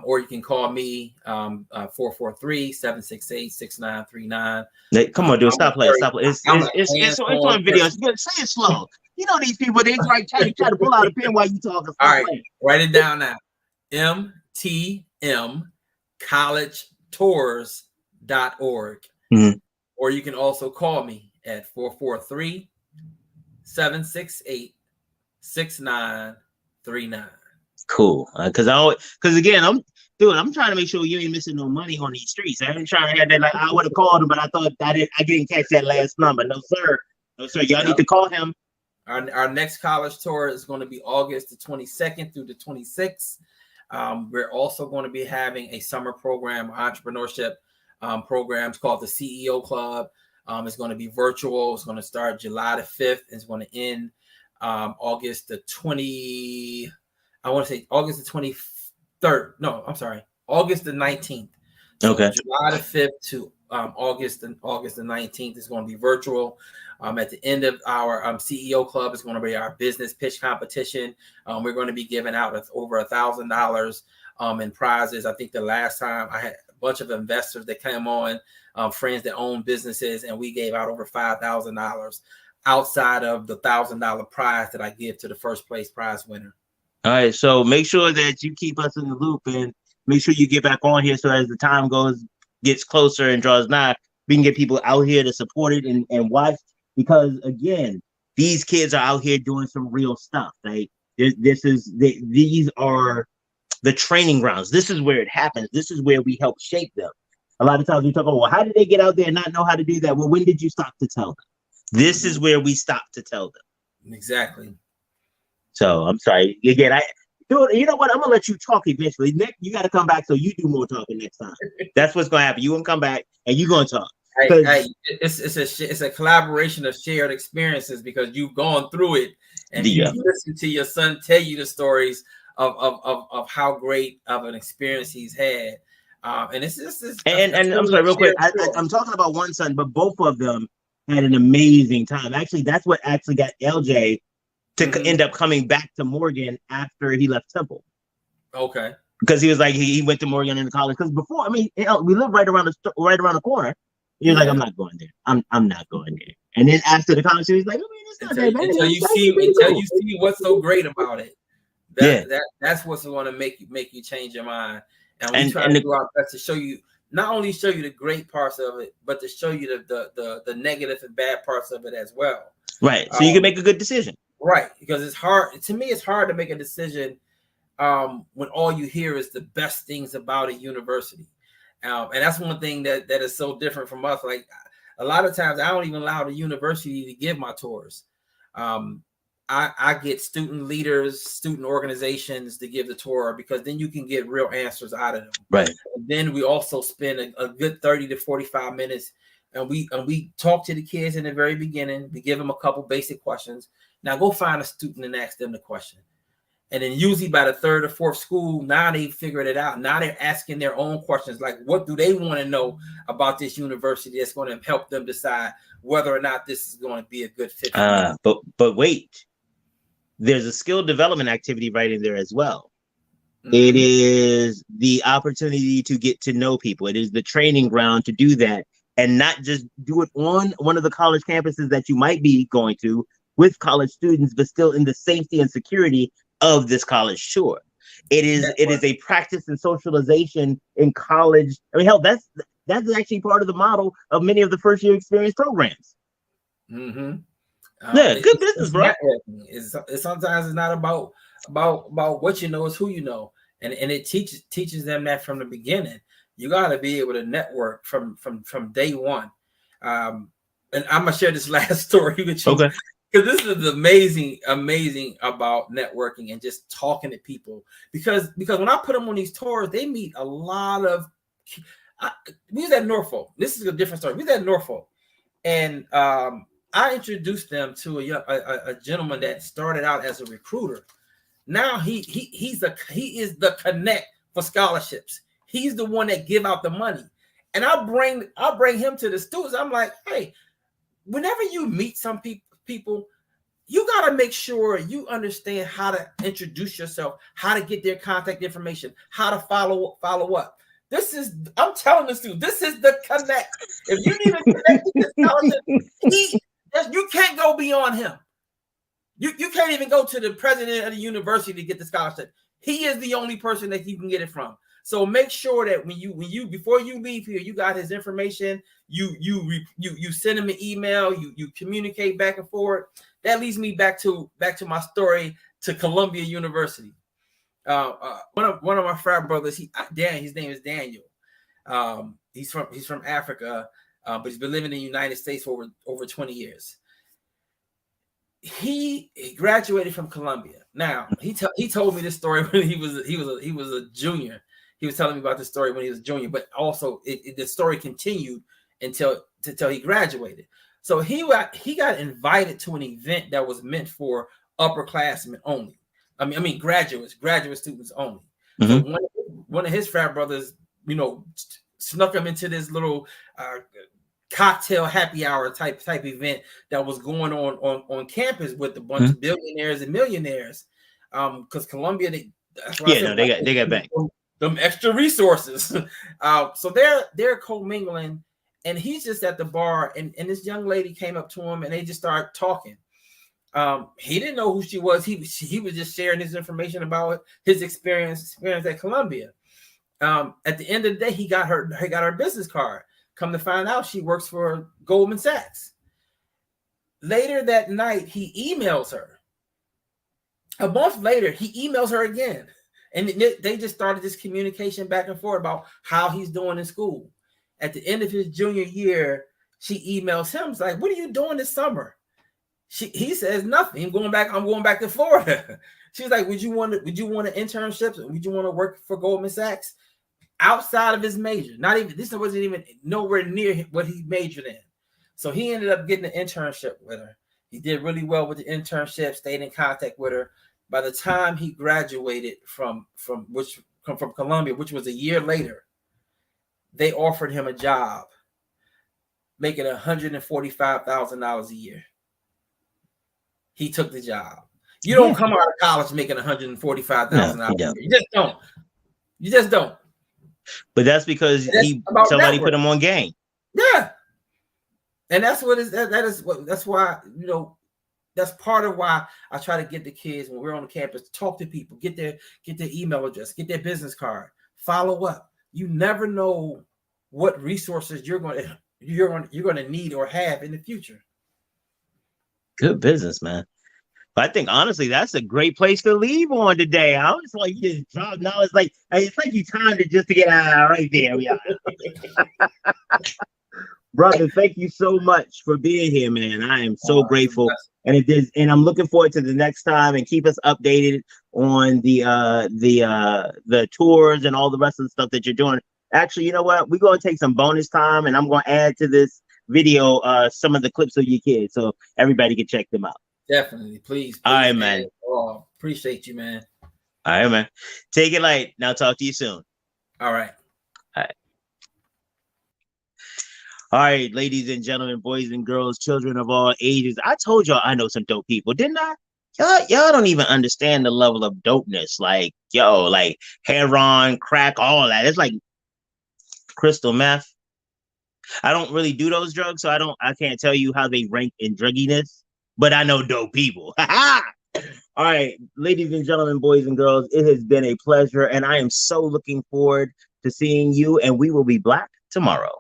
Or you can call me 443-768-6939. Come on, dude. Stop playing. It's on video. Say it slow. These people, they try to pull out a pen while you talk. All right. Write it down now. mtmcollegetours.org. Or you can also call me at 443-768-6939. Cool. Because again, I'm trying to make sure you ain't missing no money on these streets. I ain't trying to have that. Like, I would have called him, but I thought I didn't catch that last number. No, sir. Y'all need to call him. Our next college tour is going to be August the 22nd through the 26th. We're also going to be having a summer program, entrepreneurship programs called the CEO Club. It's going to be virtual. It's going to start July the 5th. It's going to end August the 23rd. No, I'm sorry. August the 19th. So okay. July the 5th to August the 19th is going to be virtual. At the end of our CEO Club is going to be our business pitch competition. We're going to be giving out over $1,000 in prizes. I think the last time I had a bunch of investors that came on, friends that own businesses, and we gave out over $5,000 outside of the $1,000 prize that I give to the first place prize winner. All right, so make sure that you keep us in the loop and make sure you get back on here so as the time gets closer and draws nigh, we can get people out here to support it and watch, because again, these kids are out here doing some real stuff. Like these are the training grounds. This is where it happens. This is where we help shape them. A lot of times we talk about, well, how did they get out there and not know how to do that? Well, when did you stop to tell them? This is where we stop to tell them. Exactly. So I'm sorry. Again, you know what? I'm gonna let you talk eventually. Nick, you got to come back so you do more talking next time. That's what's gonna happen. You gonna come back and you gonna talk. Hey, it's a collaboration of shared experiences, because you've gone through it and you listen to your son tell you the stories of how great of an experience he's had. And it's just and I'm sorry, real quick. I'm talking about one son, but both of them had an amazing time. Actually, that's what actually got LJ to end up coming back to Morgan after he left Temple. Okay. Because he was like, he went to Morgan into college. Because before, I mean, we live right around the corner. He was like, I'm not going there. I'm not going there. And then after the college, he was like, I mean, it's not that bad. Until you see what's so great about it. That's what's going to make you change your mind. And we try to do our best to show you, not only show you the great parts of it, but to show you the negative and bad parts of it as well. Right. So you can make a good decision. Right. Because it's hard. To me, it's hard to make a decision when all you hear is the best things about a university. And that's one thing that is so different from us. Like, a lot of times I don't even allow the university to give my tours. I get student leaders, student organizations to give the tour, because then you can get real answers out of them. Right. And then we also spend a good 30 to 45 minutes and we talk to the kids in the very beginning. We give them a couple basic questions. Now go find a student and ask them the question. And then usually by the third or fourth school, now they figured it out. Now they're asking their own questions, like what do they want to know about this university that's going to help them decide whether or not this is going to be a good fit. But wait, there's a skill development activity right in there as well. It is the opportunity to get to know people. It is the training ground to do that, and not just do it on one of the college campuses that you might be going to with college students, but still in the safety and security of this college. Sure, it is a practice and socialization in college. I mean, hell, that's actually part of the model of many of the first year experience programs. Good business, bro. Sometimes it's not about what you know, it's who you know, and it teaches them that from the beginning. You got to be able to network from day one. And I'm gonna share this last story with you. Okay. Because this is amazing about networking and just talking to people. Because when I put them on these tours, they meet a lot of. We was at Norfolk. This is a different story. We was at Norfolk, and I introduced them to a gentleman that started out as a recruiter. Now he is the connect for scholarships. He's the one that give out the money, and I bring him to the students. I'm like, hey, whenever you meet some people, you got to make sure you understand how to introduce yourself, how to get their contact information, how to follow up. I'm telling the students, this is the connect. If you need to connect with this scholarship, you can't go beyond him. You can't even go to the president of the university to get the scholarship. He is the only person that you can get it from. So make sure that when you before you leave here, you got his information. You send him an email. You communicate back and forth. That leads me back to my story to Columbia University. One of my frat brothers, his name is Daniel. He's from Africa, but he's been living in the United States for over 20 years. He graduated from Columbia. Now he told me this story when he was a junior. He was telling me about this story when he was a junior, but also the story continued until he graduated. So he got invited to an event that was meant for upperclassmen only. I mean graduate students only. So one of his frat brothers, snuck him into this little cocktail happy hour type event that was going on campus with a bunch of billionaires and millionaires. Because Columbia, they got back them extra resources. So they're commingling, and he's just at the bar, and this young lady came up to him, and they just started talking. He didn't know who she was. He was just sharing his information about his experience at Columbia. At the end of the day, he got her business card. Come to find out, she works for Goldman Sachs. Later that night, he emails her. A month later, he emails her again. And they just started this communication back and forth about how he's doing in school. At the end of his junior year, she emails him. It's like, what are you doing this summer? He says nothing. I'm going back to Florida. She's like, would you want an internship? Would you want to work for Goldman Sachs? Outside of his major, this wasn't even nowhere near what he majored in. So he ended up getting an internship with her. He did really well with the internship, stayed in contact with her. By the time he graduated from Columbia, which was a year later, they offered him a job making $145,000 a year. He took the job. You don't come out of college making $145,000 a year. You just don't. You just don't. But that's because somebody put him on game. Yeah. And that's what is that's why, you know, that's part of why I try to get the kids when we're on the campus to talk to people, get their email address, get their business card, follow up. You never know what resources you're going to need or have in the future. Good business, man. But I think honestly, that's a great place to leave on today. I was like, you just dropped knowledge. It's like you timed it just to get out right there. We are. Brother, thank you so much for being here, man. I am so grateful. And I'm looking forward to the next time, and keep us updated on the tours and all the rest of the stuff that you're doing. Actually, you know what? We're going to take some bonus time, and I'm going to add to this video some of the clips of your kids so everybody can check them out. Definitely. Please. All right, man. Oh, appreciate you, man. All right, man. Take it light. Now talk to you soon. All right. All right. All right, ladies and gentlemen, boys and girls, children of all ages. I told y'all I know some dope people, didn't I? Y'all don't even understand the level of dopeness. Like heroin, crack, all that. It's like crystal meth. I don't really do those drugs, so I can't tell you how they rank in drugginess, but I know dope people. All right, ladies and gentlemen, boys and girls, it has been a pleasure, and I am so looking forward to seeing you, and we will be black tomorrow.